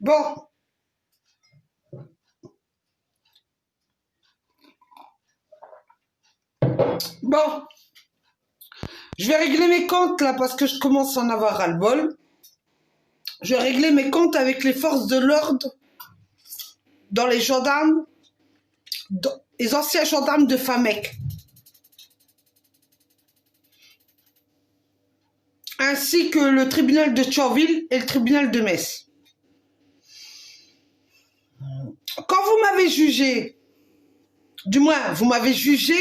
Bon, bon, je vais régler mes comptes là parce que je commence à en avoir ras-le-bol. Je vais régler mes comptes avec les forces de l'ordre, dans les gendarmes, les anciens gendarmes de Famec, ainsi que le tribunal de Thionville et le tribunal de Metz. Quand vous m'avez jugé, du moins vous m'avez jugé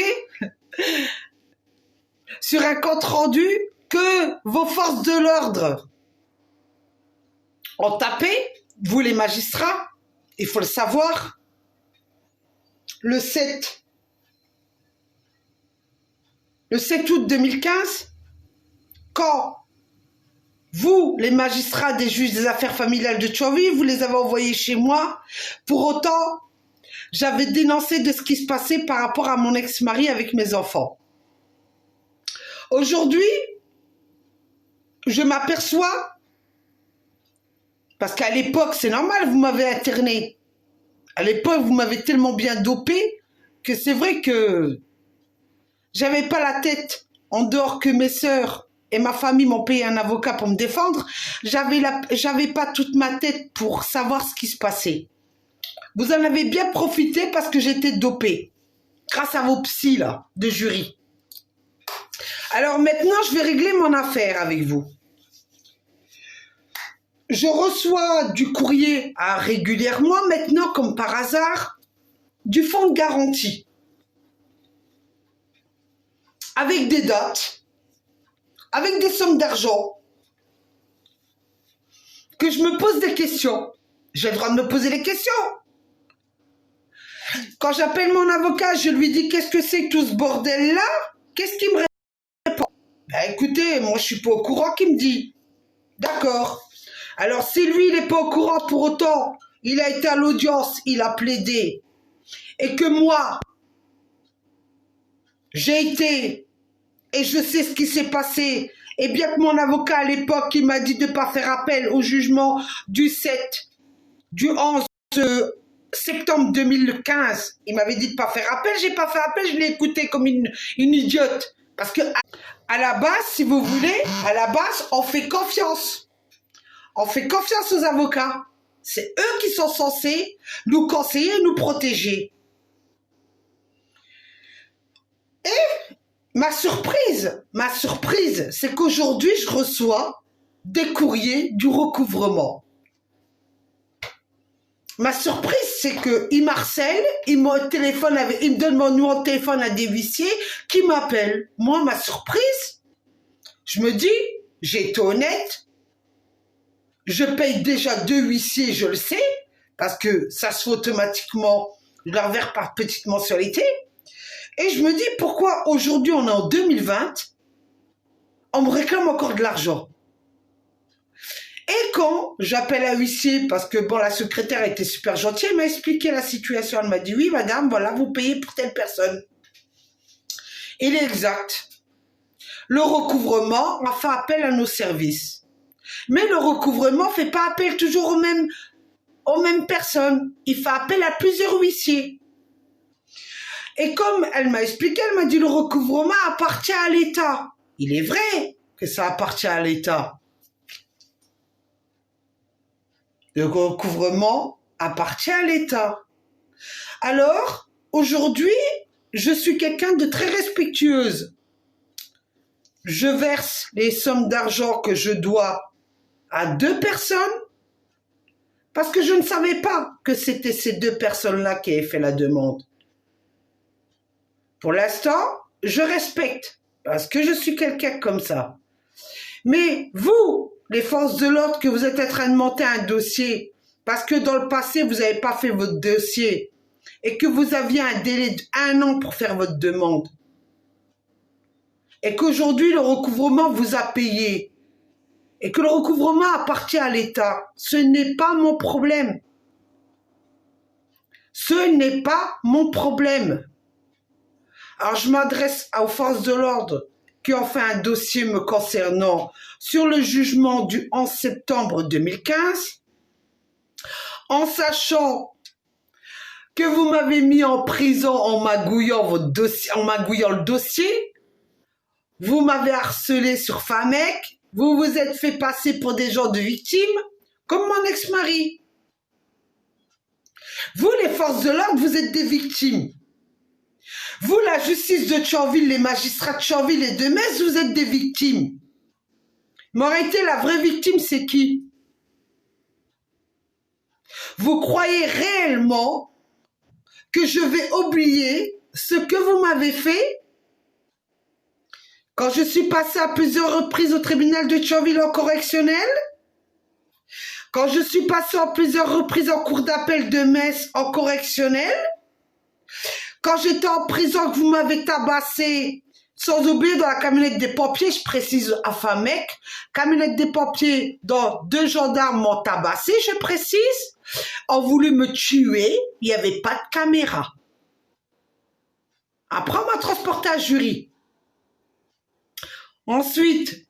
sur un compte rendu que vos forces de l'ordre ont tapé, vous les magistrats, il faut le savoir, le 7 août 2015, quand vous, les magistrats des juges des affaires familiales de Thionville, vous les avez envoyés chez moi. Pour autant, j'avais dénoncé de ce qui se passait par rapport à mon ex-mari avec mes enfants. Aujourd'hui, je m'aperçois, parce qu'à l'époque, c'est normal, vous m'avez interné. À l'époque, vous m'avez tellement bien dopé que c'est vrai que j'avais pas la tête, en dehors que mes sœurs et ma famille m'ont payé un avocat pour me défendre, j'avais pas toute ma tête pour savoir ce qui se passait. Vous en avez bien profité parce que j'étais dopée, grâce à vos psys là, de jury. Alors maintenant, je vais régler mon affaire avec vous. Je reçois du courrier régulièrement, maintenant, comme par hasard, du fonds de garantie. Avec des dates, avec des sommes d'argent, que je me pose des questions. J'ai le droit de me poser des questions. Quand j'appelle mon avocat, je lui dis qu'est-ce que c'est que tout ce bordel-là? Qu'est-ce qu'il me répond? Ben écoutez, moi je suis pas au courant qu'il me dit. D'accord. Alors si lui il n'est pas au courant pour autant, il a été à l'audience, il a plaidé, et que moi, j'ai été, et je sais ce qui s'est passé, et bien que mon avocat à l'époque, il m'a dit de ne pas faire appel au jugement du 11 septembre 2015, il m'avait dit de ne pas faire appel, j'ai pas fait appel, je l'ai écouté comme une idiote. Parce que à la base, si vous voulez, à la base, on fait confiance. On fait confiance aux avocats. C'est eux qui sont censés nous conseiller et nous protéger. Et ma surprise, c'est qu'aujourd'hui, je reçois des courriers du recouvrement. Ma surprise, c'est qu'ils m'harcèlent, ils me donnent mon numéro de téléphone à des huissiers qui m'appellent. Moi, ma surprise, je me dis, j'ai été honnête, je paye déjà 2 huissiers, je le sais, parce que ça se fait automatiquement, je leur verse par petite mensualité. Et je me dis, pourquoi aujourd'hui, on est en 2020, on me réclame encore de l'argent? Et quand j'appelle un huissier, parce que bon, la secrétaire était super gentille, elle m'a expliqué la situation. Elle m'a dit, oui, madame, voilà, vous payez pour telle personne. Il est exact. Le recouvrement a fait appel à nos services. Mais le recouvrement ne fait pas appel toujours aux mêmes personnes. Il fait appel à plusieurs huissiers. Et comme elle m'a expliqué, elle m'a dit, le recouvrement appartient à l'État. Il est vrai que ça appartient à l'État. Le recouvrement appartient à l'État. Alors, aujourd'hui, je suis quelqu'un de très respectueuse. Je verse les sommes d'argent que je dois à 2 personnes parce que je ne savais pas que c'était ces 2 personnes-là qui avaient fait la demande. Pour l'instant, je respecte parce que je suis quelqu'un comme ça. Mais vous, les forces de l'ordre, que vous êtes en train de monter un dossier parce que dans le passé, vous n'avez pas fait votre dossier et que vous aviez un délai d'1 an pour faire votre demande et qu'aujourd'hui, le recouvrement vous a payé et que le recouvrement appartient à l'État, ce n'est pas mon problème. Ce n'est pas mon problème. Alors, je m'adresse aux forces de l'ordre qui ont fait un dossier me concernant sur le jugement du 11 septembre 2015 en sachant que vous m'avez mis en prison en magouillant votre dossier, en magouillant le dossier. Vous m'avez harcelé sur Famec. Vous vous êtes fait passer pour des gens de victimes, comme mon ex-mari. Vous, les forces de l'ordre, vous êtes des victimes. Vous, la justice de Thionville, les magistrats de Thionville et de Metz, vous êtes des victimes. Mais en réalité, la vraie victime, c'est qui? Vous croyez réellement que je vais oublier ce que vous m'avez fait quand je suis passé à plusieurs reprises au tribunal de Thionville en correctionnel? Quand je suis passé à plusieurs reprises en cour d'appel de Metz en correctionnel? Quand j'étais en prison que vous m'avez tabassé, sans oublier dans la camionnette des pompiers, je précise à Famec, camionnette des pompiers dont 2 gendarmes m'ont tabassé, je précise, ont voulu me tuer, il n'y avait pas de caméra. Après, on m'a transporté à jury. Ensuite,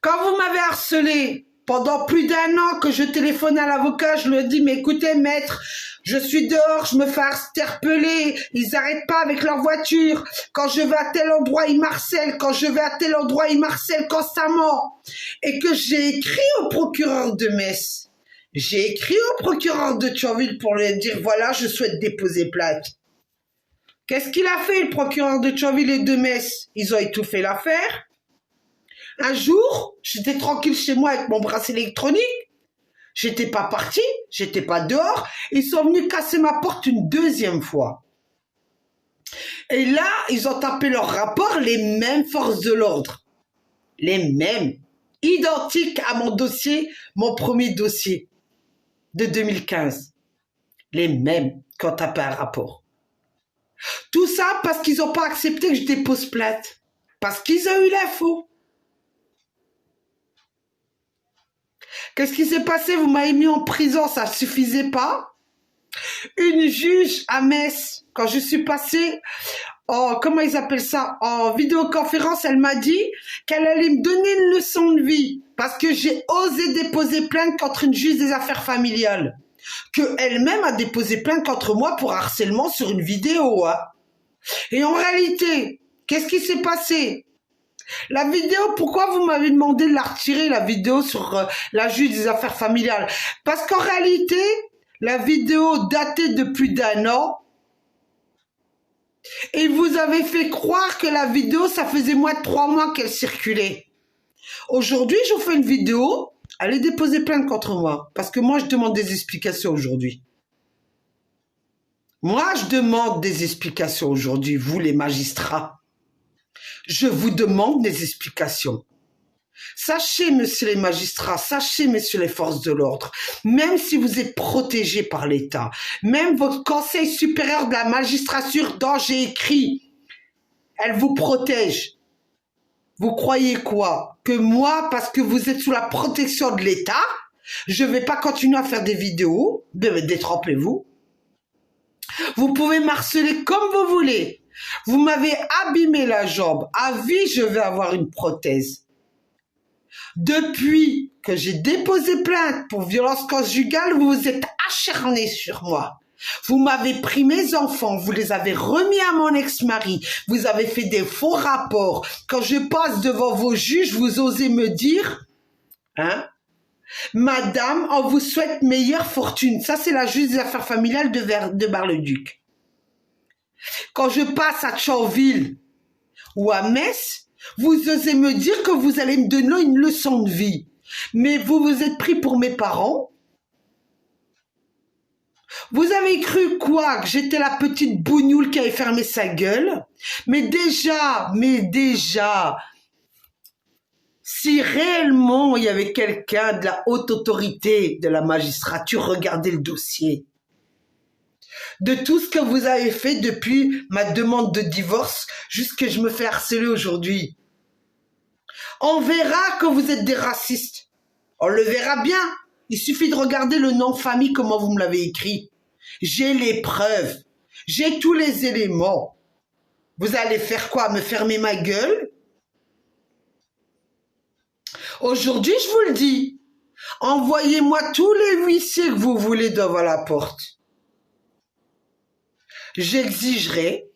quand vous m'avez harcelé, pendant plus d'1 an que je téléphone à l'avocat, je lui ai dit, mais écoutez, maître, je suis dehors, je me fais interpeller, ils n'arrêtent pas avec leur voiture. Quand je vais à tel endroit, ils m'harcèlent. Quand je vais à tel endroit, ils m'harcèlent constamment. Et que j'ai écrit au procureur de Metz. J'ai écrit au procureur de Thionville pour lui dire, voilà, je souhaite déposer plainte. Qu'est-ce qu'il a fait, le procureur de Thionville et de Metz? Ils ont étouffé l'affaire. Un jour, j'étais tranquille chez moi avec mon bracelet électronique. J'étais pas partie, j'étais pas dehors. Ils sont venus casser ma porte une 2e fois. Et là, ils ont tapé leur rapport, les mêmes forces de l'ordre. Les mêmes. Identiques à mon dossier, mon premier dossier de 2015. Les mêmes qui ont tapé un rapport. Tout ça parce qu'ils n'ont pas accepté que je dépose plainte. Parce qu'ils ont eu l'info. Qu'est-ce qui s'est passé? Vous m'avez mis en prison, ça ne suffisait pas. Une juge à Metz, quand je suis passée en, comment ils appellent ça, en vidéoconférence, elle m'a dit qu'elle allait me donner une leçon de vie parce que j'ai osé déposer plainte contre une juge des affaires familiales. Qu'elle-même a déposé plainte contre moi pour harcèlement sur une vidéo. Hein. Et en réalité, qu'est-ce qui s'est passé? La vidéo, pourquoi vous m'avez demandé de la retirer, la vidéo sur la juge des affaires familiales? Parce qu'en réalité, la vidéo datait de plus d'1 an et vous avez fait croire que la vidéo, ça faisait moins de 3 mois qu'elle circulait. Aujourd'hui, je vous fais une vidéo, allez déposer plainte contre moi parce que moi, je demande des explications aujourd'hui. Moi, je demande des explications aujourd'hui, vous les magistrats. Je vous demande des explications. Sachez, messieurs les magistrats, sachez, messieurs les forces de l'ordre, même si vous êtes protégés par l'État, même votre conseil supérieur de la magistrature dont j'ai écrit, elle vous protège. Vous croyez quoi? Que moi, parce que vous êtes sous la protection de l'État, je ne vais pas continuer à faire des vidéos, détrompez-vous. Vous pouvez m'harceler comme vous voulez. Vous m'avez abîmé la jambe. À vie, je vais avoir une prothèse. Depuis que j'ai déposé plainte pour violence conjugale, vous vous êtes acharné sur moi. Vous m'avez pris mes enfants, vous les avez remis à mon ex-mari, vous avez fait des faux rapports. Quand je passe devant vos juges, vous osez me dire, hein, madame, on vous souhaite meilleure fortune. Ça, c'est la juge des affaires familiales de Bar-le-Duc. Quand je passe à Thionville ou à Metz, vous osez me dire que vous allez me donner une leçon de vie. Mais vous vous êtes pris pour mes parents. Vous avez cru quoi? Que j'étais la petite bougnoule qui avait fermé sa gueule? Mais déjà, si réellement il y avait quelqu'un de la haute autorité de la magistrature, regardez le dossier. De tout ce que vous avez fait depuis ma demande de divorce jusqu'à ce que je me fais harceler aujourd'hui. On verra que vous êtes des racistes. On le verra bien. Il suffit de regarder le nom de famille, comment vous me l'avez écrit. J'ai les preuves. J'ai tous les éléments. Vous allez faire quoi? Me fermer ma gueule? Aujourd'hui, je vous le dis. Envoyez-moi tous les huissiers que vous voulez devant la porte. J'exigerai,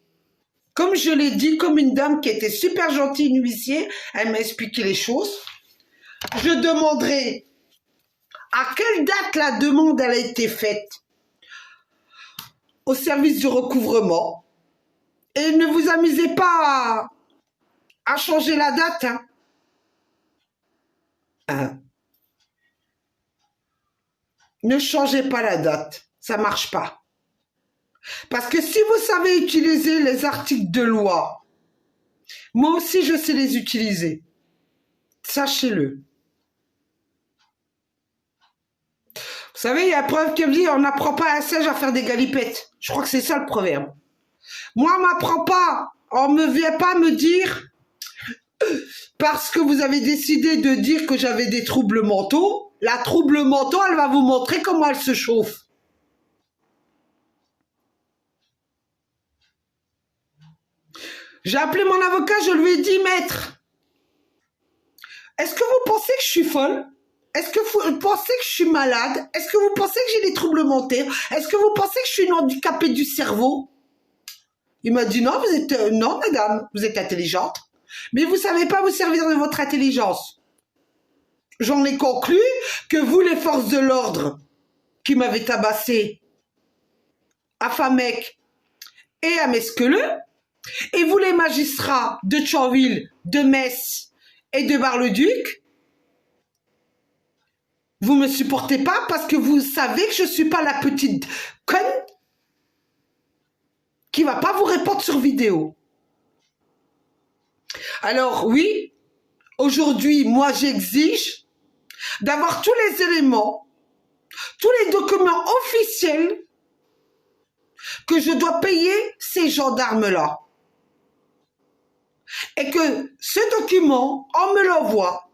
comme je l'ai dit, comme une dame qui était super gentille, une huissier, elle m'a expliqué les choses. Je demanderai à quelle date la demande elle a été faite au service du recouvrement. Et ne vous amusez pas à changer la date. Ne changez pas la date, ça ne marche pas. Parce que si vous savez utiliser les articles de loi, moi aussi je sais les utiliser. Sachez-le. Vous savez, il y a un proverbe qui me dit, on n'apprend pas à un singe à faire des galipettes. Je crois que c'est ça le proverbe. Moi, on m'apprend pas. On ne vient pas me dire, parce que vous avez décidé de dire que j'avais des troubles mentaux, la trouble mentaux, elle va vous montrer comment elle se chauffe. J'ai appelé mon avocat, je lui ai dit, maître, est-ce que vous pensez que je suis folle? Est-ce que vous pensez que je suis malade? Est-ce que vous pensez que j'ai des troubles mentaux? Est-ce que vous pensez que je suis une handicapée du cerveau? Il m'a dit, non, non, madame, vous êtes intelligente, mais vous savez pas vous servir de votre intelligence. J'en ai conclu que vous, les forces de l'ordre, qui m'avez tabassé à Famec et à Mesqueleu, et vous, les magistrats de Thionville, de Metz et de Bar-le-Duc, vous me supportez pas parce que vous savez que je suis pas la petite conne qui va pas vous répondre sur vidéo. Alors oui, aujourd'hui, moi j'exige d'avoir tous les éléments, tous les documents officiels que je dois payer ces gendarmes-là. Et que ce document, on me l'envoie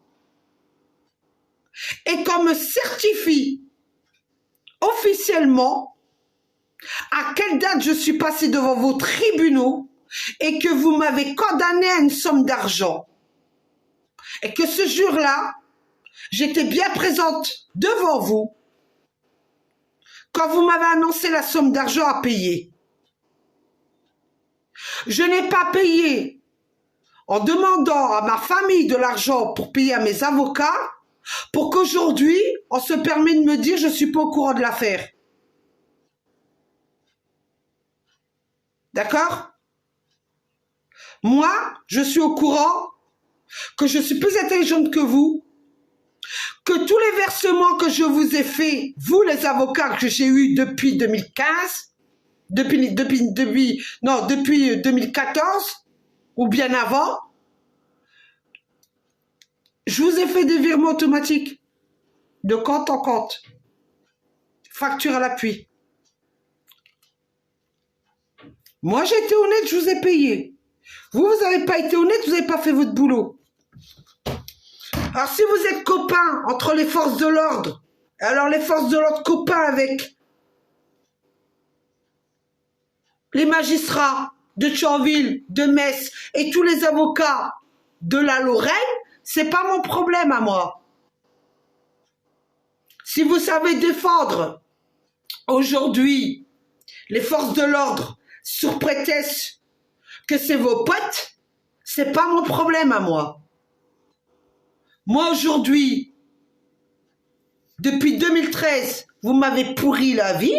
et qu'on me certifie officiellement à quelle date je suis passée devant vos tribunaux et que vous m'avez condamné à une somme d'argent. Et que ce jour-là, j'étais bien présente devant vous quand vous m'avez annoncé la somme d'argent à payer. Je n'ai pas payé en demandant à ma famille de l'argent pour payer à mes avocats pour qu'aujourd'hui, on se permet de me dire je ne suis pas au courant de l'affaire. D'accord? Moi, je suis au courant que je suis plus intelligente que vous, que tous les versements que je vous ai faits, vous les avocats que j'ai eus depuis 2015, depuis 2014, ou bien avant, je vous ai fait des virements automatiques, de compte en compte, facture à l'appui. Moi, j'ai été honnête, je vous ai payé. Vous n'avez pas été honnête, vous n'avez pas fait votre boulot. Alors, si vous êtes copains entre les forces de l'ordre, alors les forces de l'ordre copains avec les magistrats de Thionville, de Metz et tous les avocats de la Lorraine, c'est pas mon problème à moi. Si vous savez défendre aujourd'hui les forces de l'ordre sur prétexte que c'est vos potes, c'est pas mon problème à moi. Moi aujourd'hui, depuis 2013, vous m'avez pourri la vie.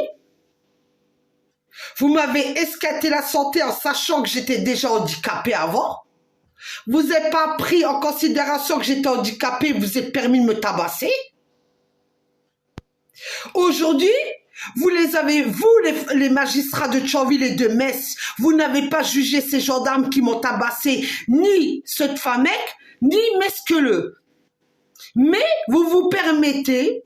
Vous m'avez escaté la santé en sachant que j'étais déjà handicapée avant. Vous n'avez pas pris en considération que j'étais handicapée, vous êtes permis de me tabasser. Aujourd'hui, vous les magistrats de Thionville et de Metz, vous n'avez pas jugé ces gendarmes qui m'ont tabassé, ni ceux de Famec, ni Mesqueleu. Mais vous vous permettez,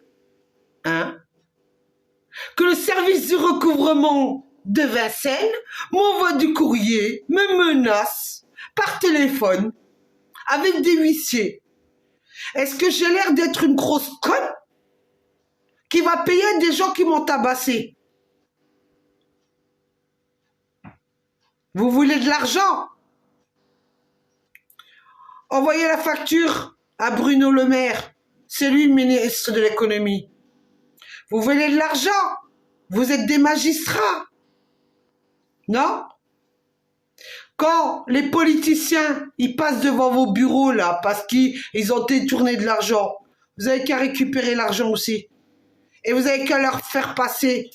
que le service du recouvrement de Vincennes m'envoie du courrier, me menace par téléphone avec des huissiers. Est-ce que j'ai l'air d'être une grosse conne qui va payer des gens qui m'ont tabassé? Vous voulez de l'argent? Envoyez la facture à Bruno Le Maire C'est lui le ministre de l'économie. Vous voulez de l'argent? Vous êtes des magistrats. Non? Quand les politiciens, ils passent devant vos bureaux, là, parce qu'ils ont détourné de l'argent, vous avez qu'à récupérer l'argent aussi. Et vous avez qu'à leur faire passer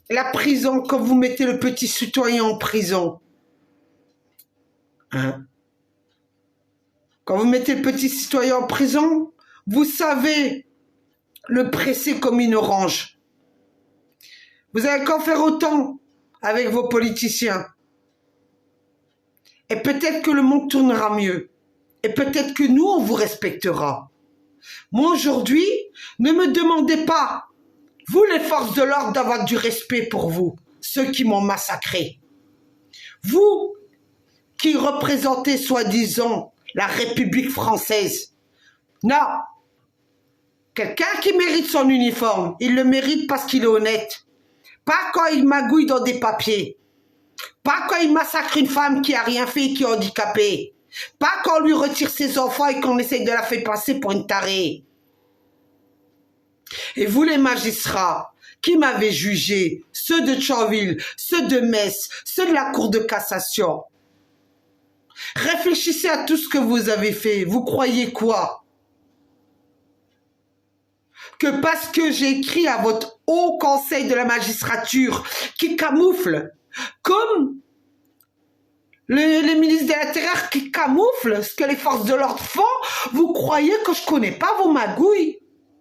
la prison quand vous mettez le petit citoyen en prison. Hein? Quand vous mettez le petit citoyen en prison, vous savez le presser comme une orange. Vous avez qu'à faire autant avec vos politiciens. Et peut-être que le monde tournera mieux. Et peut-être que nous, on vous respectera. Moi, aujourd'hui, ne me demandez pas, vous les forces de l'ordre, d'avoir du respect pour vous, ceux qui m'ont massacré. Vous qui représentez soi-disant la République française. Non. Quelqu'un qui mérite son uniforme, il le mérite parce qu'il est honnête. Pas quand il magouille dans des papiers. Pas quand il massacre une femme qui a rien fait et qui est handicapée. Pas quand on lui retire ses enfants et qu'on essaye de la faire passer pour une tarée. Et vous les magistrats qui m'avez jugé, ceux de Tchonville, ceux de Metz, ceux de la Cour de cassation, réfléchissez à tout ce que vous avez fait. Vous croyez quoi? Que parce que j'ai écrit à votre haut conseil de la magistrature qui camoufle, comme les ministres de l'Intérieur qui camouflent ce que les forces de l'ordre font, vous croyez que je connais pas vos magouilles?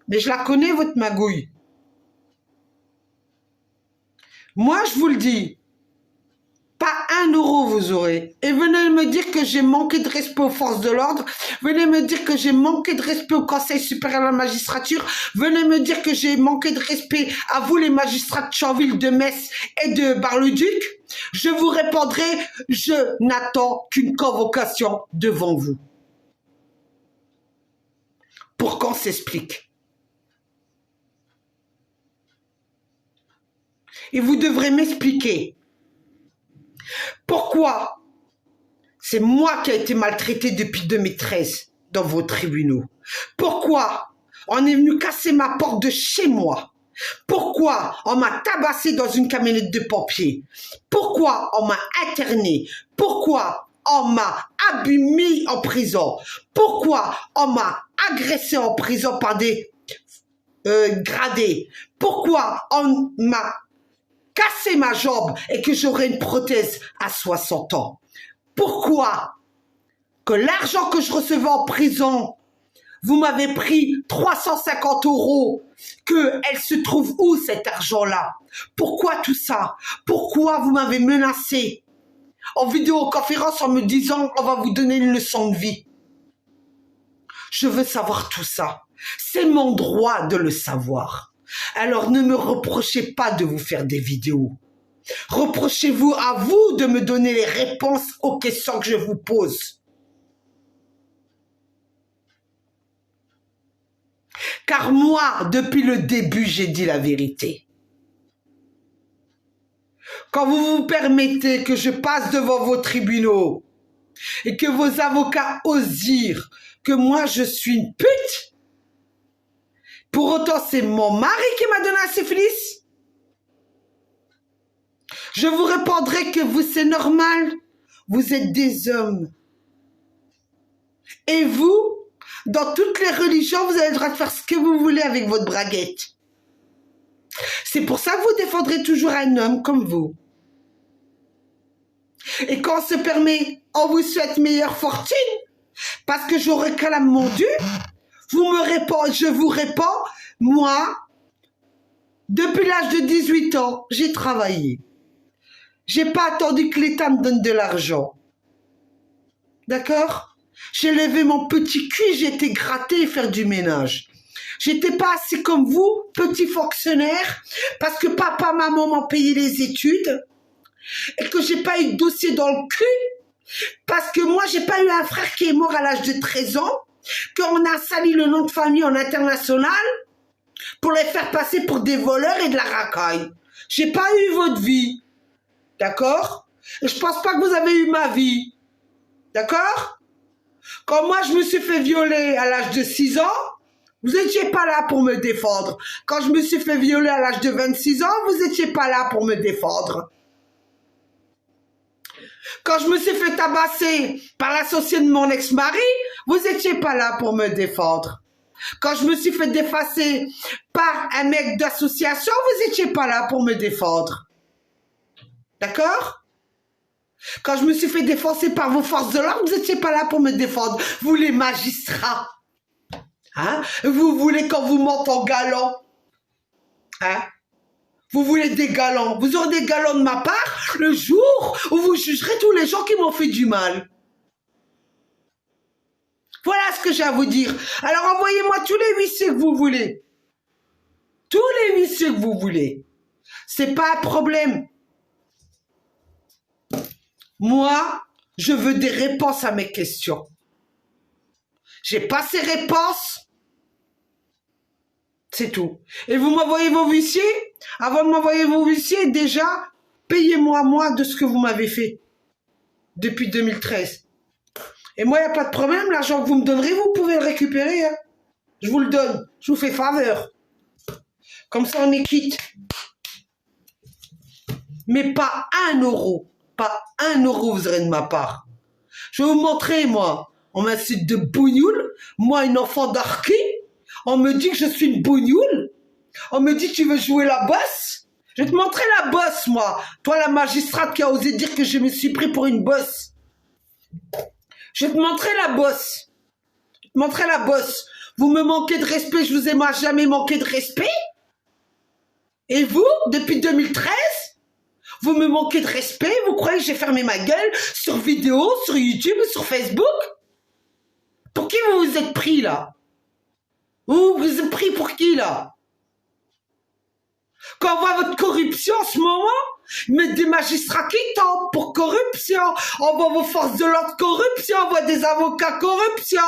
Mais je la connais, votre magouille. Moi, je vous le dis, pas 1 euro vous aurez. Et venez me dire que j'ai manqué de respect aux forces de l'ordre. Venez me dire que j'ai manqué de respect au Conseil supérieur de la magistrature. Venez me dire que j'ai manqué de respect à vous, les magistrats de Tchonville, de Metz et de Bar-le-Duc. Je vous répondrai, je n'attends qu'une convocation devant vous. Pour qu'on s'explique. Et vous devrez m'expliquer pourquoi c'est moi qui ai été maltraité depuis 2013 dans vos tribunaux. Pourquoi on est venu casser ma porte de chez moi. Pourquoi on m'a tabassé dans une camionnette de pompiers. Pourquoi on m'a interné. Pourquoi on m'a mis en prison. Pourquoi on m'a agressé en prison par des gradés. Pourquoi on m'a cassé ma jambe et que j'aurai une prothèse à 60 ans. Pourquoi que l'argent que je recevais en prison, vous m'avez pris 350 €, que elle se trouve où cet argent-là? Pourquoi tout ça? Pourquoi vous m'avez menacé en vidéoconférence en me disant on va vous donner une leçon de vie? Je veux savoir tout ça. C'est mon droit de le savoir. Alors ne me reprochez pas de vous faire des vidéos. Reprochez-vous à vous de me donner les réponses aux questions que je vous pose. Car moi, depuis le début, j'ai dit la vérité. Quand vous vous permettez que je passe devant vos tribunaux et que vos avocats osent dire que moi je suis une pute, pour autant, c'est mon mari qui m'a donné un syphilis. Je vous répondrai que vous, c'est normal. Vous êtes des hommes. Et vous, dans toutes les religions, vous avez le droit de faire ce que vous voulez avec votre braguette. C'est pour ça que vous défendrez toujours un homme comme vous. Et quand on se permet, on vous souhaite meilleure fortune, parce que je réclame mon dû, je vous réponds, moi, depuis l'âge de 18 ans, j'ai travaillé. J'ai pas attendu que l'État me donne de l'argent. D'accord? J'ai levé mon petit cul, j'ai été gratter et faire du ménage. J'étais pas assez comme vous, petit fonctionnaire, parce que papa, maman m'ont payé les études et que j'ai pas eu de dossier dans le cul, parce que moi, j'ai pas eu un frère qui est mort à l'âge de 13 ans, qu'on a sali le nom de famille en international pour les faire passer pour des voleurs et de la racaille. J'ai pas eu votre vie. D'accord? Je pense pas que vous avez eu ma vie. D'accord? Quand moi, je me suis fait violer à l'âge de 6 ans, vous n'étiez pas là pour me défendre. Quand je me suis fait violer à l'âge de 26 ans, vous n'étiez pas là pour me défendre. Quand je me suis fait tabasser par l'associé de mon ex-mari, vous n'étiez pas là pour me défendre. Quand je me suis fait défacer par un mec d'association, vous n'étiez pas là pour me défendre. D'accord? Quand je me suis fait défoncer par vos forces de l'ordre, vous n'étiez pas là pour me défendre. Vous les magistrats. Hein? Vous voulez qu'on vous mente en galant. Hein? Vous voulez des galants. Vous aurez des galants de ma part le jour où vous jugerez tous les gens qui m'ont fait du mal. Voilà ce que j'ai à vous dire. Alors envoyez-moi tous les huissiers que vous voulez. Tous les huissiers que vous voulez. C'est pas un problème. Moi, je veux des réponses à mes questions. J'ai pas ces réponses. C'est tout. Et vous m'envoyez vos huissiers. Avant de m'envoyer vos huissiers, déjà, payez-moi moins de ce que vous m'avez fait depuis 2013. Et moi, il n'y a pas de problème. L'argent que vous me donnerez, vous pouvez le récupérer. Hein. Je vous le donne. Je vous fais faveur. Comme ça, on est quitte. Mais pas 1 euro. Pas 1 euro vous aurez de ma part. Je vais vous montrer, moi. On m'insulte de bougnoule. Moi, une enfant d'Arki. On me dit que je suis une bougnoule. On me dit que tu veux jouer la bosse. Je vais te montrer la bosse, moi. Toi, la magistrate qui a osé dire que je me suis pris pour une bosse. Je vais te montrer la bosse. Je vais te montrer la bosse. Vous me manquez de respect, je vous ai jamais manqué de respect. Et vous, depuis 2013, vous me manquez de respect. Vous croyez que j'ai fermé ma gueule sur vidéo, sur YouTube, sur Facebook? Pour qui vous vous êtes pris, là? Vous vous êtes pris pour qui, là? Quand on voit votre corruption en ce moment, mais des magistrats qui tentent pour corruption, on voit vos forces de l'ordre corruption, on voit des avocats corruption,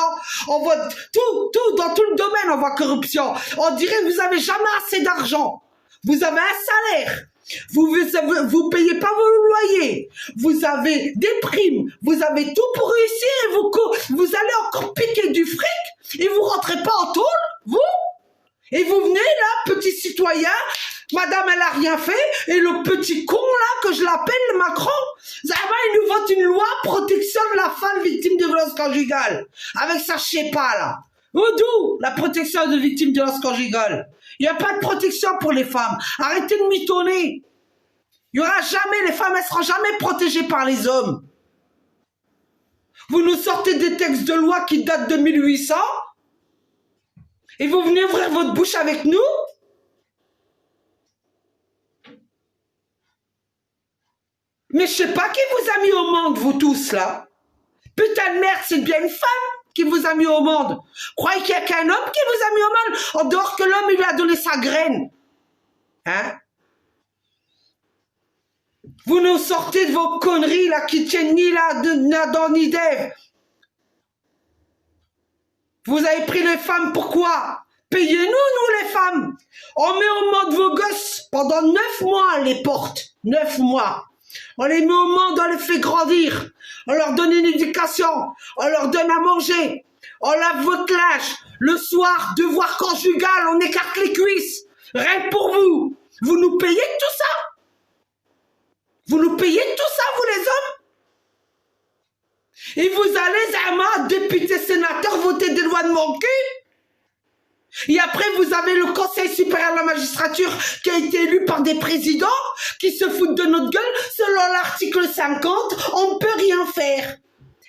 on voit tout, dans tout le domaine on voit corruption. On dirait que vous avez jamais assez d'argent. Vous avez un salaire. Vous payez pas vos loyers. Vous avez des primes. Vous avez tout pour réussir et vous allez encore piquer du fric et vous rentrez pas en tôle, vous? Et vous venez là, petit citoyen, madame elle a rien fait, et le petit con là, que je l'appelle Macron, ça va, il nous vote une loi protection de la femme victime de violence conjugale. Avec ça, je sais pas là. D'où la protection de victimes de violence conjugale? Il n'y a pas de protection pour les femmes. Arrêtez de mitonner. Il n'y aura jamais, les femmes, elles ne seront jamais protégées par les hommes. Vous nous sortez des textes de loi qui datent de 1800 et vous venez ouvrir votre bouche avec nous? Mais je sais pas qui vous a mis au monde, vous tous, là. Putain de merde, c'est bien une femme qui vous a mis au monde. Croyez qu'il n'y a qu'un homme qui vous a mis au monde, en dehors que l'homme, il lui a donné sa graine. Hein? Vous nous sortez de vos conneries, là, qui tiennent ni là, ni d'Ève. Vous avez pris les femmes, pourquoi? Payez-nous, nous, les femmes. On met au monde vos gosses pendant 9 mois, les portes. 9 mois. On les met au monde, on les fait grandir. On leur donne une éducation. On leur donne à manger. On lave votre linge. Le soir, devoir conjugal, on écarte les cuisses. Rien que pour vous. Vous nous payez tout ça? Vous nous payez tout ça, vous les hommes? Et vous allez, Zama, député, sénateur, voter des lois de mon cul? Et après, vous avez le Conseil supérieur de la magistrature qui a été élu par des présidents qui se foutent de notre gueule. Selon l'article 50, on ne peut rien faire.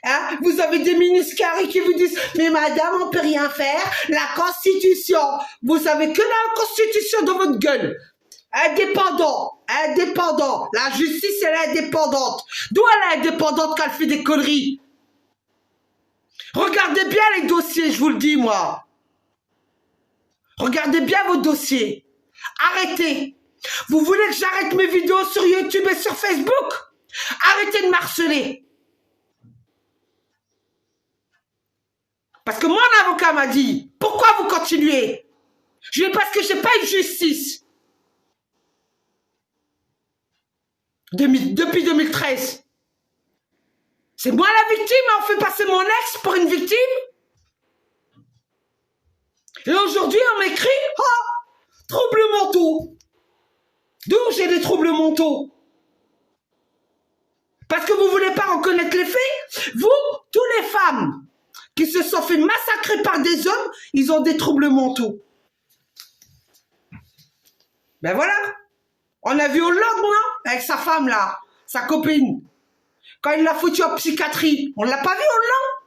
Hein? Vous avez des ministres qui vous disent « Mais madame, on ne peut rien faire. La Constitution. » Vous avez que la Constitution dans votre gueule. Indépendant. La justice, elle est indépendante. D'où elle est indépendante quand elle fait des conneries? Regardez bien les dossiers, je vous le dis, moi. Regardez bien vos dossiers. Arrêtez. Vous voulez que j'arrête mes vidéos sur YouTube et sur Facebook? Arrêtez de m'harceler. Parce que mon avocat m'a dit, pourquoi vous continuez? Je lui ai dit parce que j'ai pas eu justice. Depuis 2013. C'est moi la victime, hein, on fait passer mon ex pour une victime. Et aujourd'hui, on m'écrit, ah, troubles mentaux. D'où j'ai des troubles mentaux? Parce que vous voulez pas reconnaître les faits. Vous, toutes les femmes qui se sont fait massacrer par des hommes, ils ont des troubles mentaux. Ben voilà. On a vu Hollande, non? Avec sa femme là, sa copine. Quand il l'a foutu en psychiatrie, on l'a pas vu Hollande?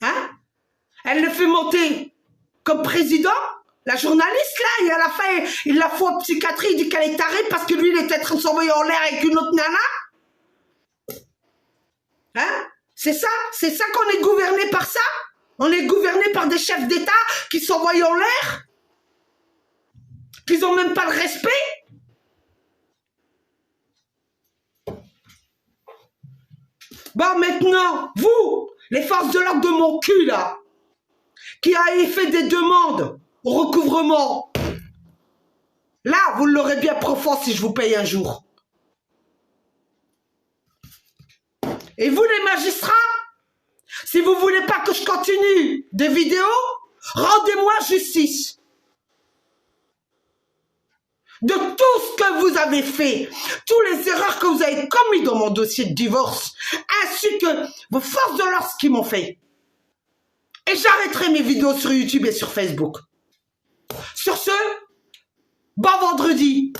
Hein? Elle le fait monter comme président. La journaliste là, et à la fin, il la fout en psychiatrie, il dit qu'elle est tarée parce que lui, il était en train de s'envoyer en l'air avec une autre nana. Hein? C'est ça qu'on est gouverné par ça? On est gouverné par des chefs d'État qui s'envoient en l'air? Qu'ils n'ont même pas le respect? Bon, maintenant, vous, les forces de l'ordre de mon cul, là, qui avez fait des demandes au recouvrement, là, vous l'aurez bien profond si je vous paye un jour. Et vous, les magistrats, si vous voulez pas que je continue des vidéos, rendez-moi justice. De tout ce que vous avez fait, toutes les erreurs que vous avez commises dans mon dossier de divorce, ainsi que vos forces de l'ordre qui m'ont fait. Et j'arrêterai mes vidéos sur YouTube et sur Facebook. Sur ce, bon vendredi.